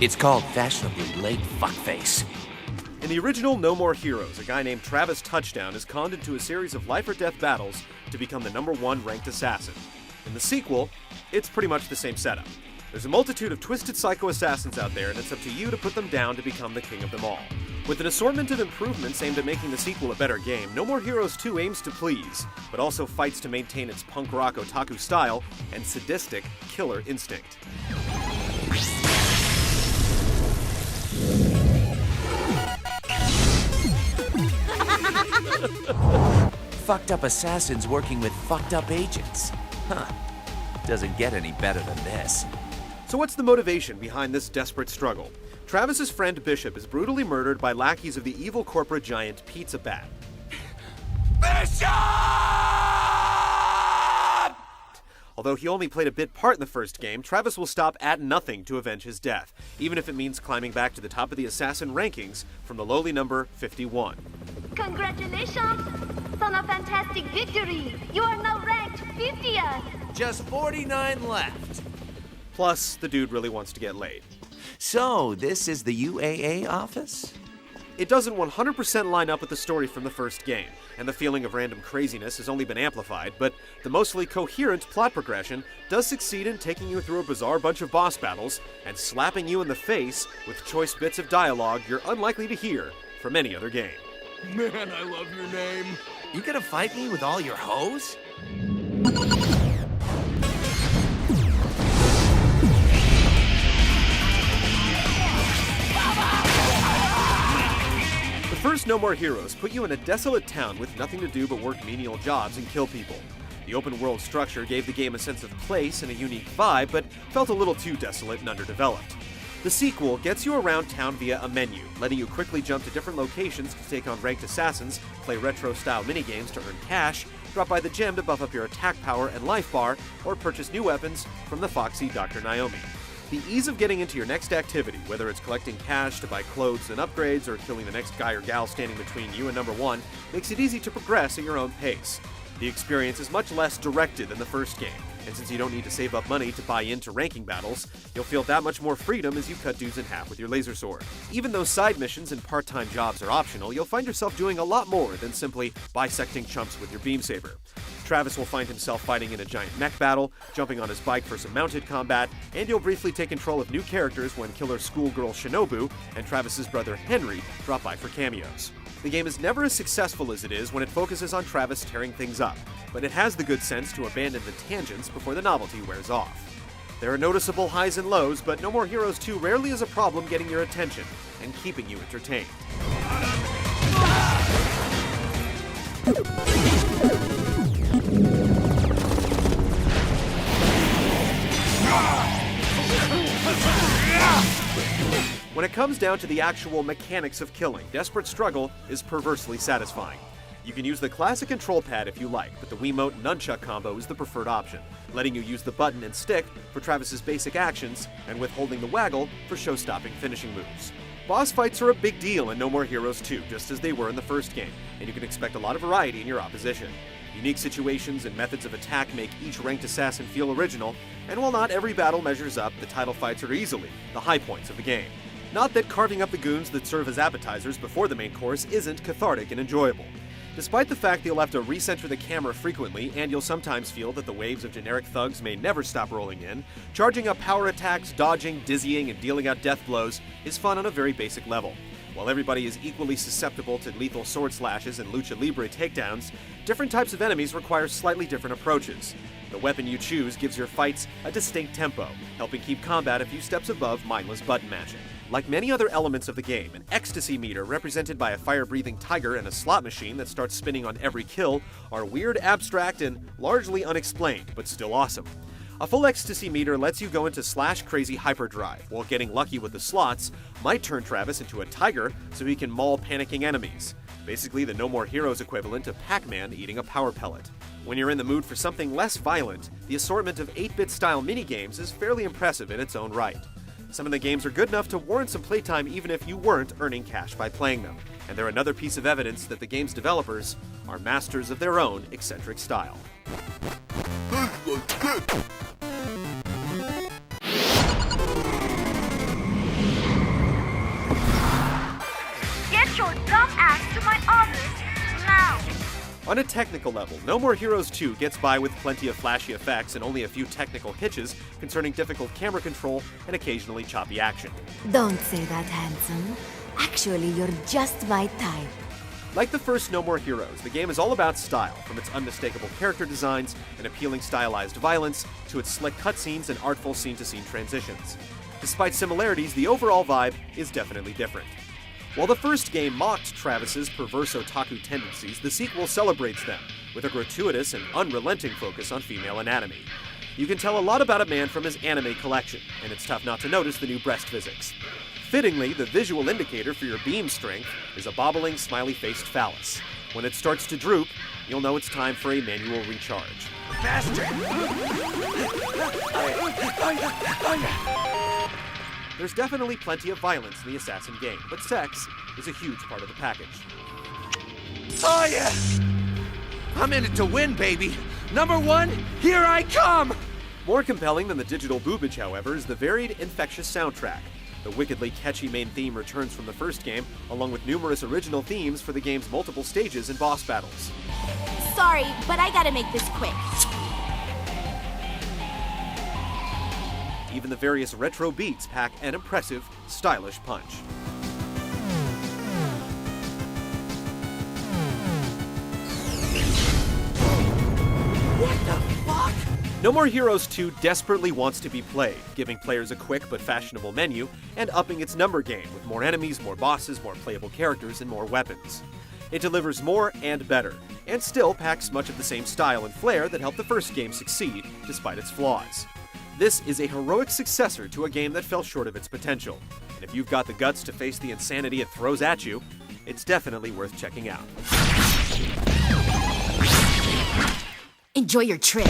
It's called fashionably late fuckface. In the original No More Heroes, a guy named Travis Touchdown is conned into a series of life-or-death battles to become the #1 ranked assassin. In the sequel, it's pretty much the same setup. There's a multitude of twisted psycho assassins out there, and it's up to you to put them down to become the king of them all. With an assortment of improvements aimed at making the sequel a better game, No More Heroes 2 aims to please, but also fights to maintain its punk rock otaku style and sadistic killer instinct. Fucked up assassins working with fucked up agents. Huh. Doesn't get any better than this. So what's the motivation behind this desperate struggle? Travis's friend Bishop is brutally murdered by lackeys of the evil corporate giant Pizza Bat. Bishop! Although he only played a bit part in the first game, Travis will stop at nothing to avenge his death, even if it means climbing back to the top of the assassin rankings from the lowly number 51. Congratulations on a fantastic victory! You are now ranked 50th! Just 49 left. Plus, the dude really wants to get laid. So, this is the UAA office? It doesn't 100% line up with the story from the first game, and the feeling of random craziness has only been amplified, but the mostly coherent plot progression does succeed in taking you through a bizarre bunch of boss battles and slapping you in the face with choice bits of dialogue you're unlikely to hear from any other game. Man, I love your name. You gonna fight me with all your hoes? The first No More Heroes put you in a desolate town with nothing to do but work menial jobs and kill people. The open world structure gave the game a sense of place and a unique vibe, but felt a little too desolate and underdeveloped. The sequel gets you around town via a menu, letting you quickly jump to different locations to take on ranked assassins, play retro-style minigames to earn cash, drop by the gym to buff up your attack power and life bar, or purchase new weapons from the foxy Dr. Naomi. The ease of getting into your next activity, whether it's collecting cash to buy clothes and upgrades or killing the next guy or gal standing between you and #1, makes it easy to progress at your own pace. The experience is much less directed than the first game, and since you don't need to save up money to buy into ranking battles, you'll feel that much more freedom as you cut dudes in half with your laser sword. Even though side missions and part-time jobs are optional, you'll find yourself doing a lot more than simply bisecting chumps with your beam saber. Travis will find himself fighting in a giant mech battle, jumping on his bike for some mounted combat, and you'll briefly take control of new characters when killer schoolgirl Shinobu and Travis's brother Henry drop by for cameos. The game is never as successful as it is when it focuses on Travis tearing things up, but it has the good sense to abandon the tangents before the novelty wears off. There are noticeable highs and lows, but No More Heroes 2 rarely is a problem getting your attention and keeping you entertained. When it comes down to the actual mechanics of killing, Desperate Struggle is perversely satisfying. You can use the classic control pad if you like, but the Wiimote nunchuck combo is the preferred option, letting you use the button and stick for Travis's basic actions, and withholding the waggle for show-stopping finishing moves. Boss fights are a big deal in No More Heroes 2, just as they were in the first game, and you can expect a lot of variety in your opposition. Unique situations and methods of attack make each ranked assassin feel original, and while not every battle measures up, the title fights are easily the high points of the game. Not that carving up the goons that serve as appetizers before the main course isn't cathartic and enjoyable. Despite the fact that you'll have to recenter the camera frequently, and you'll sometimes feel that the waves of generic thugs may never stop rolling in, charging up power attacks, dodging, dizzying, and dealing out death blows is fun on a very basic level. While everybody is equally susceptible to lethal sword slashes and lucha libre takedowns, different types of enemies require slightly different approaches. The weapon you choose gives your fights a distinct tempo, helping keep combat a few steps above mindless button mashing. Like many other elements of the game, an ecstasy meter represented by a fire-breathing tiger and a slot machine that starts spinning on every kill are weird, abstract, and largely unexplained, but still awesome. A full ecstasy meter lets you go into slash-crazy hyperdrive, while getting lucky with the slots might turn Travis into a tiger so he can maul panicking enemies. Basically the No More Heroes equivalent of Pac-Man eating a power pellet. When you're in the mood for something less violent, the assortment of 8-bit style minigames is fairly impressive in its own right. Some of the games are good enough to warrant some playtime even if you weren't earning cash by playing them. and they're another piece of evidence that the game's developers are masters of their own eccentric style. Get your dumb ass to my office now! On a technical level, No More Heroes 2 gets by with plenty of flashy effects and only a few technical hitches concerning difficult camera control and occasionally choppy action. Don't say that, handsome. Actually, you're just my type. Like the first No More Heroes, the game is all about style, from its unmistakable character designs and appealing stylized violence to its slick cutscenes and artful scene-to-scene transitions. Despite similarities, the overall vibe is definitely different. While the first game mocked Travis's perverse otaku tendencies, the sequel celebrates them, with a gratuitous and unrelenting focus on female anatomy. You can tell a lot about a man from his anime collection, and it's tough not to notice the new breast physics. Fittingly, the visual indicator for your beam strength is a bobbling, smiley-faced phallus. When it starts to droop, you'll know it's time for a manual recharge. Faster! There's definitely plenty of violence in the Assassin game, but sex is a huge part of the package. Oh yeah! I'm in it to win, baby! Number one, here I come! More compelling than the digital boobage, however, is the varied Infectious soundtrack. The wickedly catchy main theme returns from the first game, along with numerous original themes for the game's multiple stages and boss battles. Sorry, but I gotta make this quick. Even the various retro beats pack an impressive, stylish punch. What the fuck? No More Heroes 2 desperately wants to be played, giving players a quick but fashionable menu, and upping its number game with more enemies, more bosses, more playable characters, and more weapons. It delivers more and better, and still packs much of the same style and flair that helped the first game succeed, despite its flaws. This is a heroic successor to a game that fell short of its potential, and if you've got the guts to face the insanity it throws at you, it's definitely worth checking out. Enjoy your trip.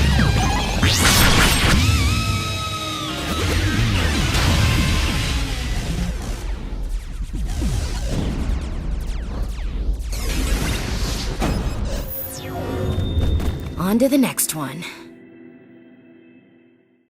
On to the next one.